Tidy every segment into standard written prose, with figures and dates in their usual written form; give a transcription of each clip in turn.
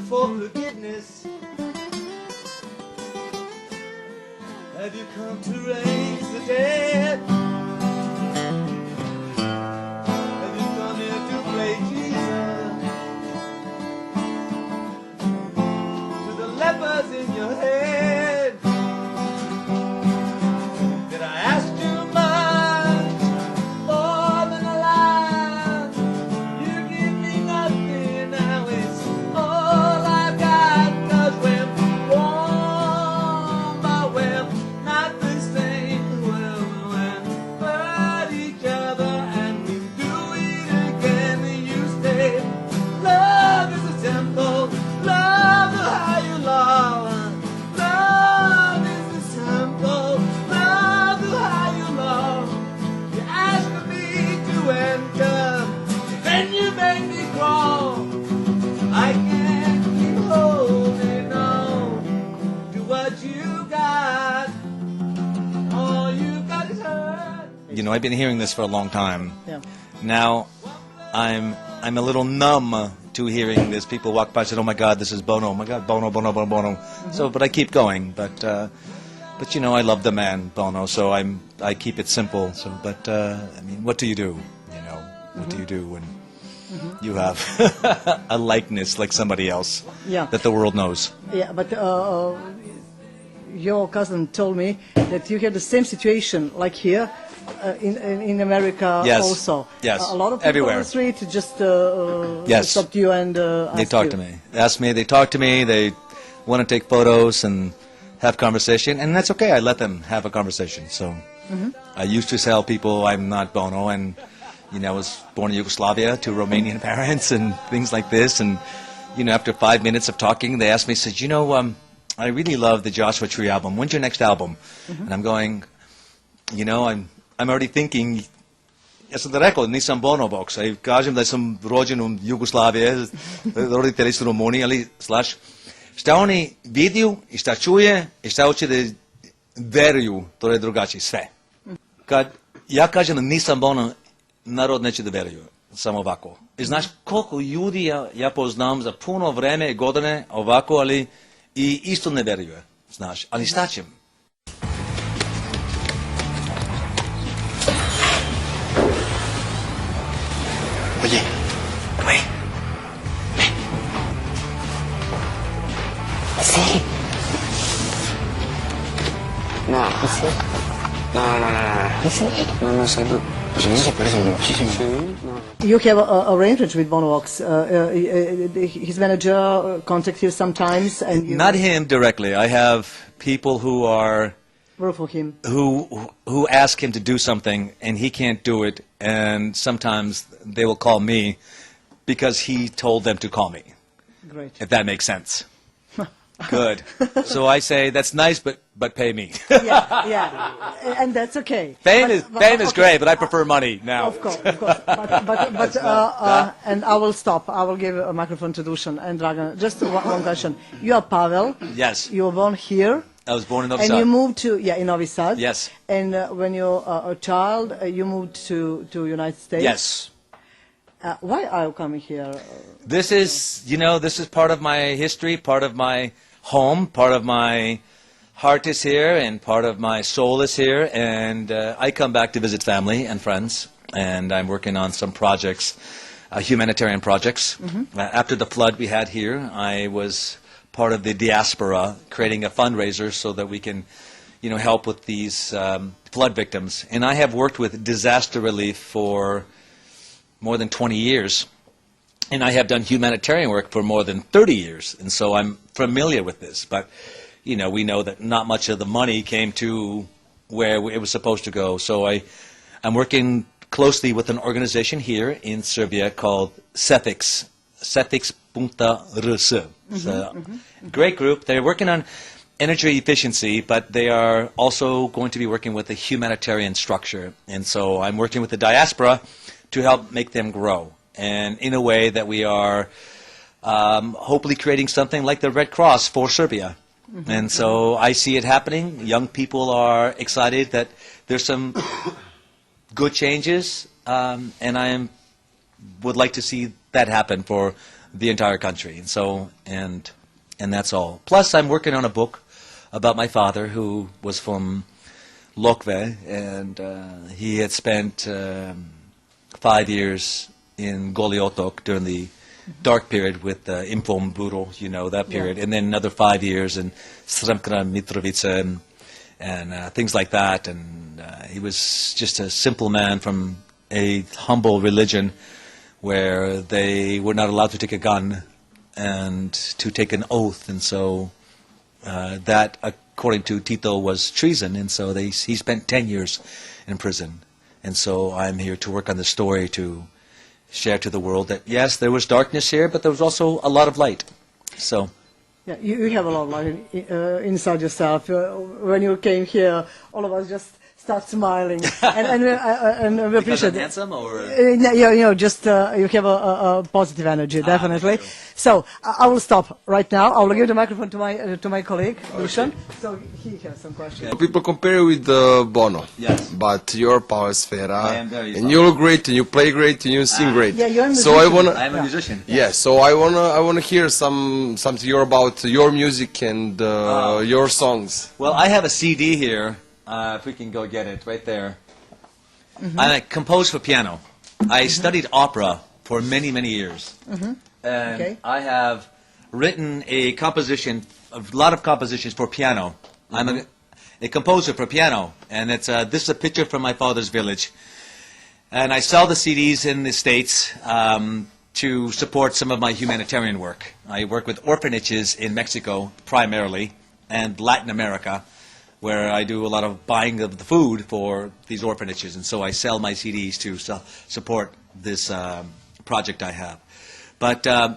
for forgiveness? Have you come to raise the dead? Have you come here to play Jesus? To the lepers in your head? Did I ask you much more than a lie? You give me nothing, now it's all I've got. 'Cause we're warm, but we're not the same. Well, we'll hurt each other and we do it again. You say love is a temple, love the how you love. Love is a temple, love the how you love. You ask me to enter, then you make me crawl. I can't keep holding on to what you got. All you got is hurt. You know, I've been hearing this for a long time. Yeah. Now, I'm a little numb to hearing this. People walk by and say, "Oh my God, this is Bono. Oh my God, Bono, Bono, Bono, Bono." So, but I keep going. But you know, I love the man Bono, so I keep it simple. So, but I mean, what do you do? You know, what do you do when you have a likeness like somebody else Yeah. that the world knows? Yeah, but your cousin told me that you had the same situation like here in America Yes. also. Yes. A lot of people Everywhere. on the street just Yes. stopped you and They asked talk you. to me. Ask me. They talk to me. They want to take photos and have conversation, and that's okay. I let them have a conversation. So I used to tell people I'm not Bono, and you know, I was born in Yugoslavia to Romanian parents and things like this. And you know, after 5 minutes of talking, they asked me, said, "You know, I really love the Joshua Tree album. When's your next album?" And I'm going, you know, I'm already thinking. Ja sam da rekao, nisam Bono box, a kažem da sam rođen u Jugoslavije, roditelji su Rumuni, ali slaš, šta oni vidio i šta čuje i šta hoće da veruju, to je drugačije, sve. Kad ja kažem da nisam Bono, narod neće da veruju, samo ovako. I znaš koliko ljudi ja poznam za puno vreme i godine ovako, ali i isto ne veruje, znaš, ali šta ćem? Oye, güey. Ven. Sí. No. ¿Sí? No. ¿Sí? No, salud. Pues a mí se parece muchísimo. Sí, no. You have arrangements with Bono Vox. His manager contact you sometimes, and you Not him directly. I have people who are work for him. who ask him to do something and he can't do it, and sometimes they will call me because he told them to call me. Great. If that makes sense. Good. So I say that's nice, but pay me. Yeah, and that's okay. Fame But is okay. great, but I prefer money now. Of course. But and I will stop. I will give a microphone to Dusan and Dragan. Just one question. You are Pavel. Yes. You were born here. I was born in Novi And Sad. you moved to in Novi Sad. Yes. And when you're a child, you moved to United States. Yes. Why are you coming here? This is, you know, this is part of my history, part of my home, part of my heart is here, and part of my soul is here. And I come back to visit family and friends, and I'm working on some projects, humanitarian projects. After the flood we had here, I was part of the diaspora, creating a fundraiser so that we can, you know, help with these flood victims. And I have worked with disaster relief for more than 20 years. And I have done humanitarian work for more than 30 years. And so I'm familiar with this. But, you know, we know that not much of the money came to where it was supposed to go. So I'm working closely with an organization here in Serbia called Sethics, Sethics.rs. It's a great group. They're working on energy efficiency, but they are also going to be working with a humanitarian structure. And so I'm working with the diaspora to help make them grow, and in a way that we are hopefully creating something like the Red Cross for Serbia. And so I see it happening. Young people are excited that there's some good changes, and would like to see that happen for the entire country. And so, and that's all. Plus, I'm working on a book about my father, who was from Lokve, and he had spent 5 years in Goliotok during the dark period with Impom Buro, you know, that period, and then another 5 years in Sremkra Mitrovica and things like that. And he was just a simple man from a humble religion where they were not allowed to take a gun and to take an oath, and so that, according to Tito, was treason, and so he spent 10 years in prison. And so I'm here to work on the story to share to the world that, yes, there was darkness here, but there was also a lot of light. So, yeah, you have a lot of light inside yourself. When you came here, all of us just start smiling, and we appreciate it. Handsome, or just you have a positive energy, definitely. So I will stop right now. I will give the microphone to my colleague, Dusan. So he has some questions. People compare you with Bono. Yes. But you're Pavel Sfera, I am very and you look great, and you play great, and you sing great. Yeah, you're a musician. So I'm a musician. Yes. So I wanna hear something about your music and your songs. Well, I have a CD here. If we can go get it, right there. I composed for piano. I studied opera for many, many years. And I have written a lot of compositions for piano. I'm a composer for piano, and it's this is a picture from my father's village. And I sell the CDs in the States to support some of my humanitarian work. I work with orphanages in Mexico, primarily, and Latin America, where I do a lot of buying of the food for these orphanages, and so I sell my CDs to support this project I have. But, I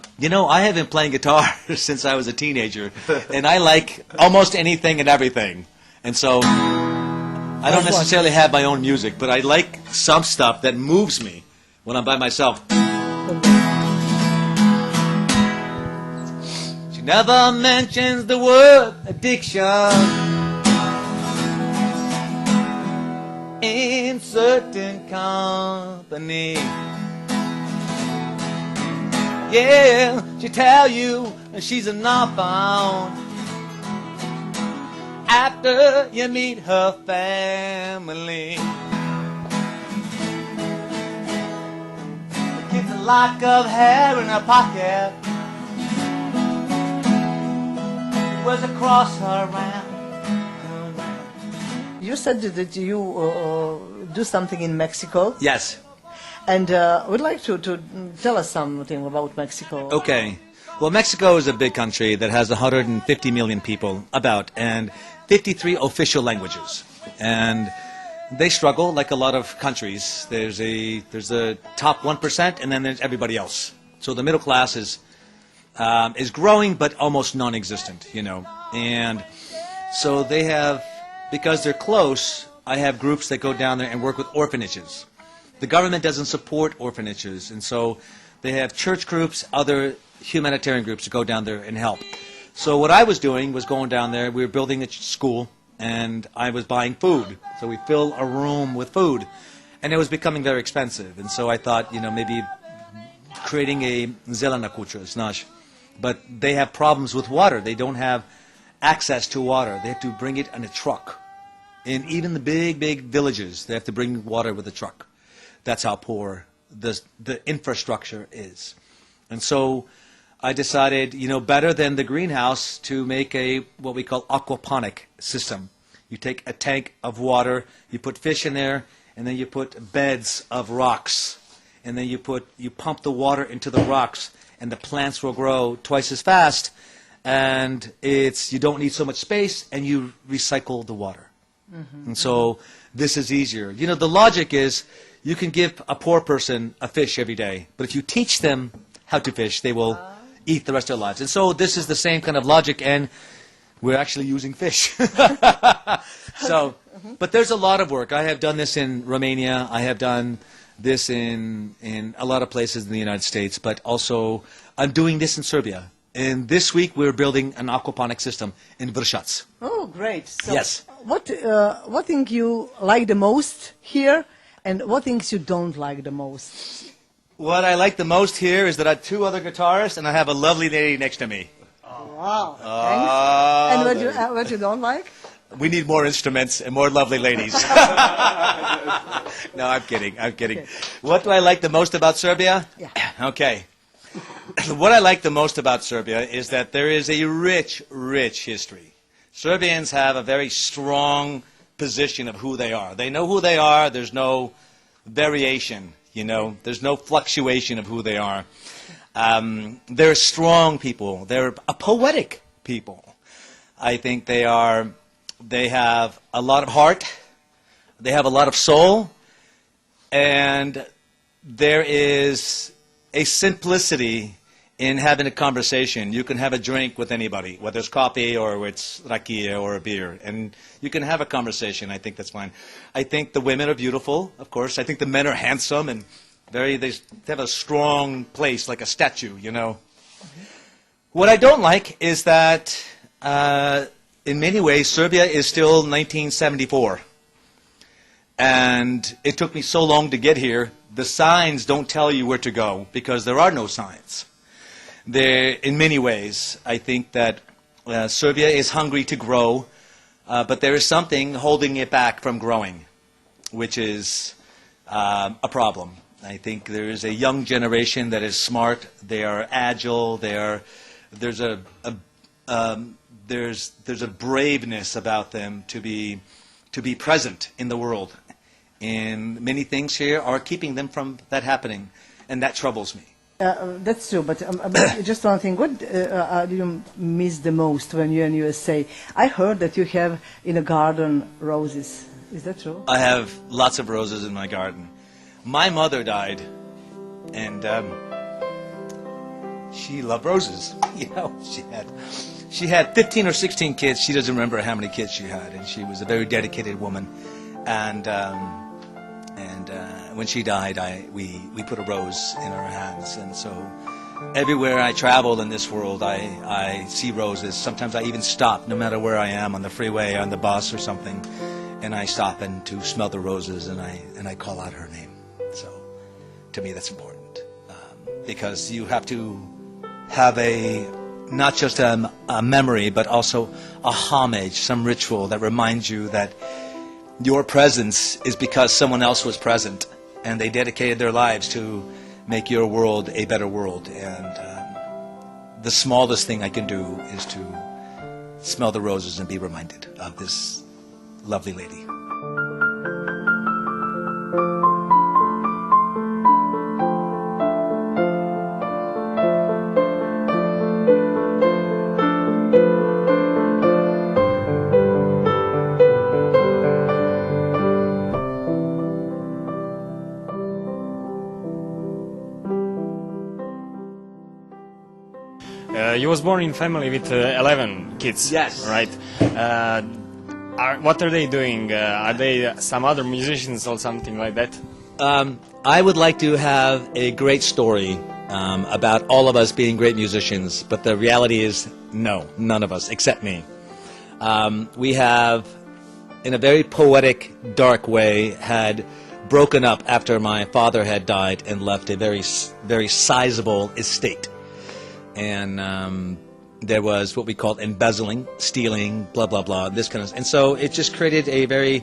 have been playing guitar since I was a teenager, and I like almost anything and everything. And so I don't necessarily have my own music, but I like some stuff that moves me when I'm by myself. She never mentions the word addiction in certain company. Yeah, she tell you she's not found after you meet her family. The kid's a lock of hair in her pocket, wears a cross around. You said that you do something in Mexico. Yes. And would like to tell us something about Mexico. Okay. Well, Mexico is a big country that has 150 million people, and 53 official languages. And they struggle like a lot of countries. There's a top 1%, and then there's everybody else. So the middle class is growing, but almost non-existent, And so they have, because they're close, I have groups that go down there and work with orphanages. The government doesn't support orphanages, and so they have church groups, other humanitarian groups to go down there and help. So what I was doing was going down there, we were building a school, and I was buying food. So we fill a room with food, and it was becoming very expensive. And so I thought, maybe creating a zelena kucha, znaš. But they have problems with water. They don't have access to water. They have to bring it in a truck. In even the big, big villages, they have to bring water with a truck. That's how poor the infrastructure is. And so I decided, better than the greenhouse, to make what we call aquaponic system. You take a tank of water, you put fish in there, and then you put beds of rocks. And then you pump the water into the rocks, and the plants will grow twice as fast. And you don't need so much space, and you recycle the water. And so this is easier. The logic is, you can give a poor person a fish every day, but if you teach them how to fish, they will eat the rest of their lives. And so this is the same kind of logic, and we're actually using fish. But there's a lot of work. I have done this in Romania. I have done this in a lot of places in the United States, but also I'm doing this in Serbia. And this week we're building an aquaponic system in Vršac. Oh, great. So yes. What thing you like the most here, and what things you don't like the most? What I like the most here is that I have two other guitarists and I have a lovely lady next to me. Wow. Thanks. And what you don't like? We need more instruments and more lovely ladies. No, I'm kidding. I'm kidding. Okay. What do I like the most about Serbia? Yeah. Okay. What I like the most about Serbia is that there is a rich, rich history. Serbians have a very strong position of who they are. They know who they are. There's no variation, you know. There's no fluctuation of who they are. They're strong people. They're a poetic people. I think they have a lot of heart. They have a lot of soul. And there is a simplicity in having a conversation. You can have a drink with anybody, whether it's coffee or it's rakia or a beer, and you can have a conversation. I think that's fine. I think the women are beautiful, of course. I think the men are handsome and they have a strong place, like a statue, you know. What I don't like is that in many ways Serbia is still 1974. And it took me so long to get here. The signs don't tell you where to go because there are no signs. In many ways, I think that Serbia is hungry to grow, but there is something holding it back from growing, which is a problem. I think there is a young generation that is smart. They are agile. There's a braveness about them to be present in the world. And many things here are keeping them from that happening, and that troubles me. That's true, but just one thing. What do you miss the most when you're in USA? I heard that you have in a garden roses. Is that true? I have lots of roses in my garden. My mother died, and she loved roses. You know, she had 15 or 16 kids. She doesn't remember how many kids she had, and she was a very dedicated woman. And when she died, we put a rose in her hands. And so everywhere I travel in this world, I see roses. Sometimes I even stop, no matter where I am, on the freeway, on the bus or something, and I stop and to smell the roses, and I call out her name. So to me, that's important because you have to have not just a memory, but also a homage, some ritual that reminds you that your presence is because someone else was present and they dedicated their lives to make your world a better world. And the smallest thing I can do is to smell the roses and be reminded of this lovely lady. You was born in family with 11 kids. Yes. Right. What are they doing? Are they some other musicians or something like that? I would like to have a great story about all of us being great musicians, but the reality is no, none of us, except me. We have, in a very poetic, dark way, had broken up after my father had died and left a very, very sizable estate. And there was what we called embezzling, stealing, blah, blah, blah, this kind of... And so it just created a very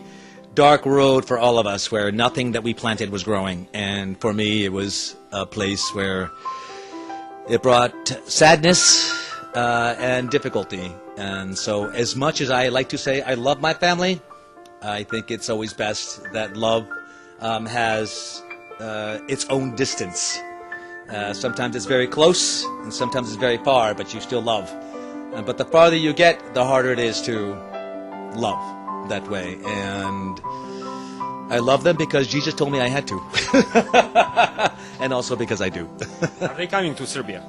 dark road for all of us where nothing that we planted was growing. And for me, it was a place where it brought sadness and difficulty. And so as much as I like to say I love my family, I think it's always best that love has its own distance. Sometimes it's very close, and sometimes it's very far, but you still love. But the farther you get, the harder it is to love that way. And I love them because Jesus told me I had to. And also because I do. Are they coming to Serbia?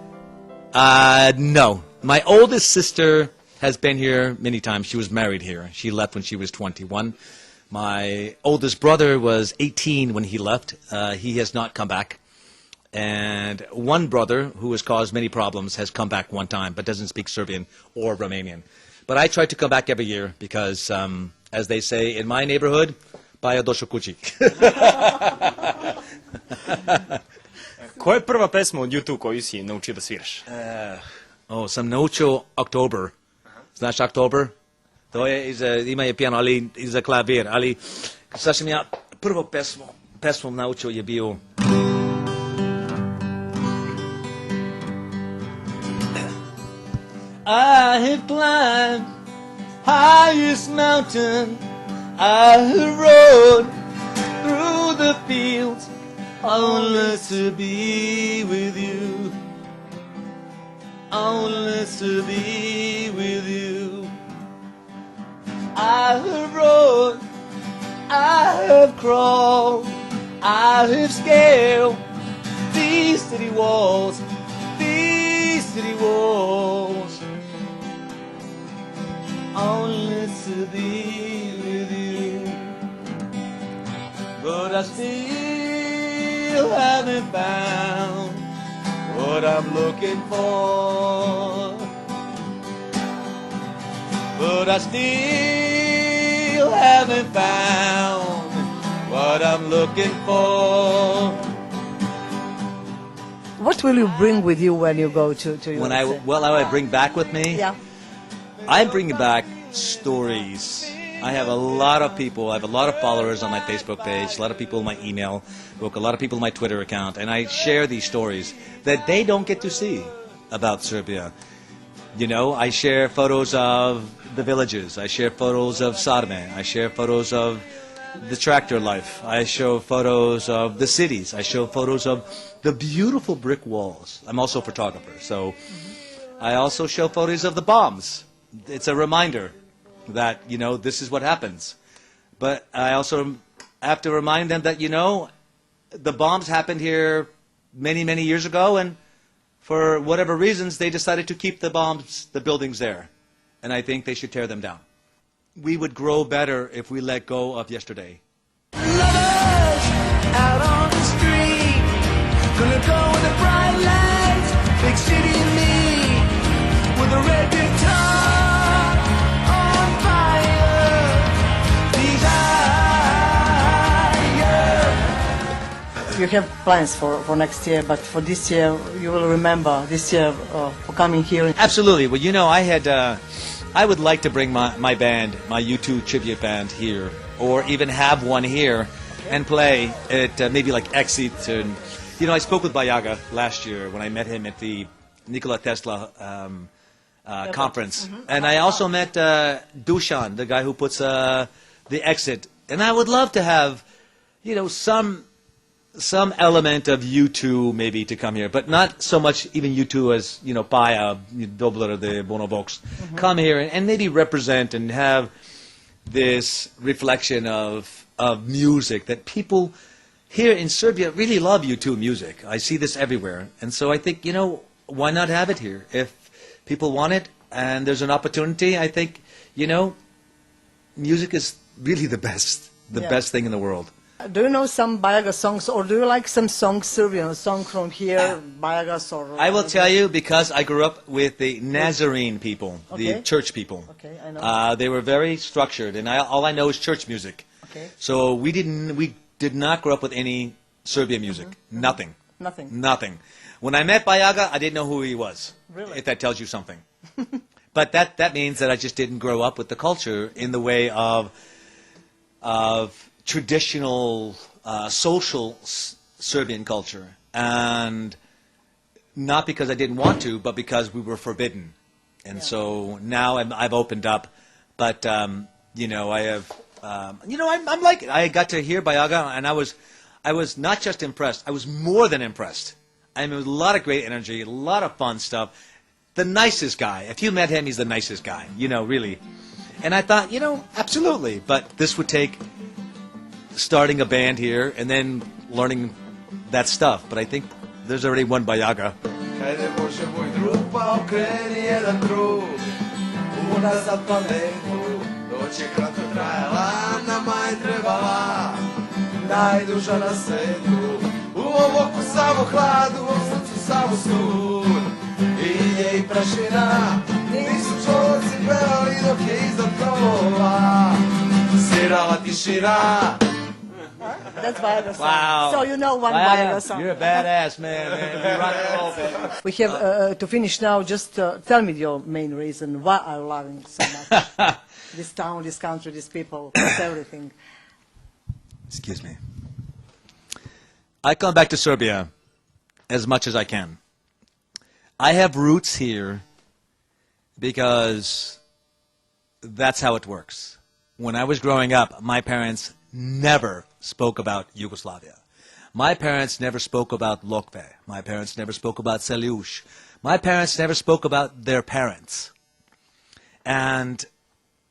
No. My oldest sister has been here many times. She was married here. She left when she was 21. My oldest brother was 18 when he left. He has not come back. And one brother, who has caused many problems, has come back one time, but doesn't speak Serbian or Romanian. But I try to come back every year because, as they say in my neighborhood, Baja došao kući. Koja je prva pesma od YouTube koju si naučio da sviraš? Sam naučio Oktober. Znaš Oktober? To je, ima je piano, ali i za klavir. Ali, sad sam ja prvo pesmu naučio je bio... I have climbed highest mountain, I have rode through the fields, only to be with you, only to be with you. I have rode, I have crawled, I have scaled these city walls, only to be with you. But I still haven't found what I'm looking for. But I still haven't found what I'm looking for. What will you bring with you when you go to USA? I bring back with me? Yeah. I'm bringing back stories. I have a lot of people, I have a lot of followers on my Facebook page, a lot of people in my email book, a lot of people in my Twitter account, and I share these stories that they don't get to see about Serbia. You know, I share photos of the villages, I share photos of Sarme, I share photos of the tractor life, I show photos of the cities, I show photos of the beautiful brick walls. I'm also a photographer, so I also show photos of the bombs. It's a reminder that, you know, this is what happens. But I also have to remind them that, you know, the bombs happened here many, many years ago, and for whatever reasons, they decided to keep the bombs, the buildings there. And I think they should tear them down. We would grow better if we let go of yesterday. Lovers out on the street, gonna go with the bright lights, big city me, with a red guitar on fire, desire. You have plans for next year, but for this year, you will remember this year for coming here. Absolutely. Well, you know, I would like to bring my band, my U2 tribute band here, or even have one here and play at maybe like Exit. And, you know, I spoke with Bayaga last year when I met him at the Nikola Tesla conference. And I also met Dusan, the guy who puts the Exit. And I would love to have, you know, some element of U2 maybe to come here, but not so much even U2 as, you know, Paja, dubler the Bono box, come here and maybe represent and have this reflection of music that people here in Serbia really love U2 music. I see this everywhere. And so I think, you know, why not have it here? If people want it and there's an opportunity, I think, you know, music is really the best thing in the world. Do you know some Bayaga songs, or do you like some songs, Serbian song from here, Bayagas or... I will tell you, because I grew up with the Nazarene people, the church people. Okay, I know. They were very structured, and all I know is church music. Okay. So we did not grow up with any Serbian music. Nothing. Nothing. When I met Bayaga, I didn't know who he was. Really? If that tells you something. But that means that I just didn't grow up with the culture in the way of traditional social Serbian culture, and not because I didn't want to, but because we were forbidden. And so now I've opened up, but you know, I have, you know, I'm like it. I got to hear Bayaga, and I was not just impressed. I was more than impressed. I mean, a lot of great energy, a lot of fun stuff. The nicest guy. If you met him, he's the nicest guy. You know, really. And I thought, you know, absolutely. But this would take starting a band here and then learning that stuff. But I think there's already one Bayaga. Hajde Bože moj drug, pa okreni jedan krug unazad planetu, doće kratko trajala, nama je trebala najduža na svetu. U ovom oku samo hlad, u ovom srcu samo sud, ilje i prašina, nisu čovjeci pevali dok je iznad krovova svirala tišina. That's Viagra song. Wow. So you know one Wow, Viagra song. You're a badass, man. You rock and roll, baby. We have to finish now. Just tell me your main reason. Why are you loving so much this town, this country, these people, everything? Excuse me. I come back to Serbia as much as I can. I have roots here because that's how it works. When I was growing up, my parents never spoke about Yugoslavia. My parents never spoke about Lokve. My parents never spoke about Seljuš. My parents never spoke about their parents. And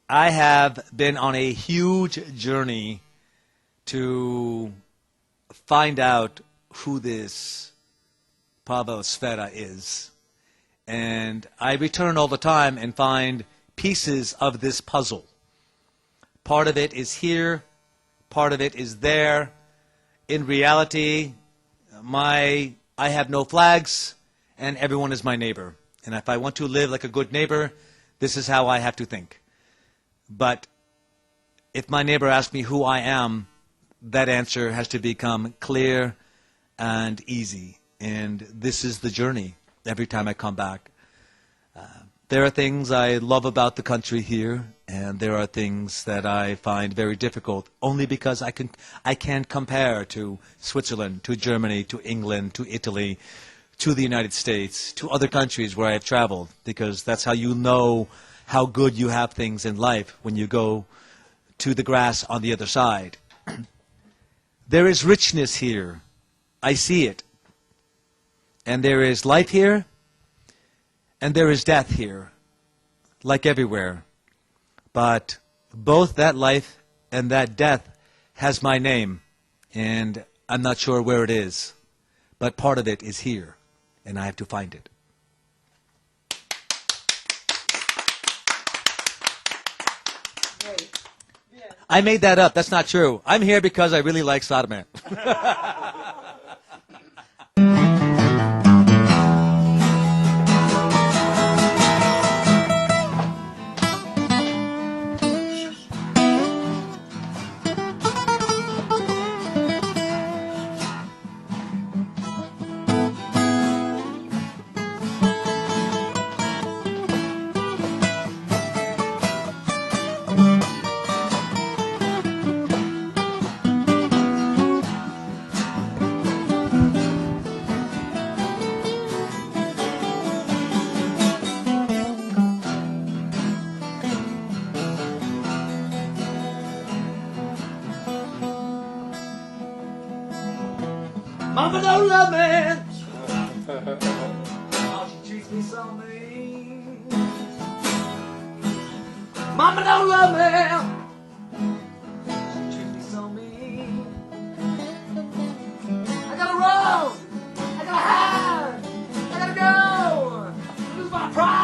I have been on a huge journey to find out who this Pavel Sfera is. And I return all the time and find pieces of this puzzle. Part of it is here, part of it is there. In reality, I have no flags, and everyone is my neighbor. And if I want to live like a good neighbor, this is how I have to think. But if my neighbor asks me who I am, that answer has to become clear and easy. And this is the journey every time I come back. There are things I love about the country here, and there are things that I find very difficult, only because I can't compare to Switzerland, to Germany, to England, to Italy, to the United States, to other countries where I have traveled, because that's how you know how good you have things in life when you go to the grass on the other side. There is richness here. I see it. And there is life here, and there is death here, like everywhere. But both that life and that death has my name, and I'm not sure where it is. But part of it is here, and I have to find it. I made that up. That's not true. I'm here because I really like Sodomir. Mama don't love me. Oh, she treats me so mean. Mama don't love me. She treats me so mean. I gotta run. I gotta hide. I gotta go. Lose my pride.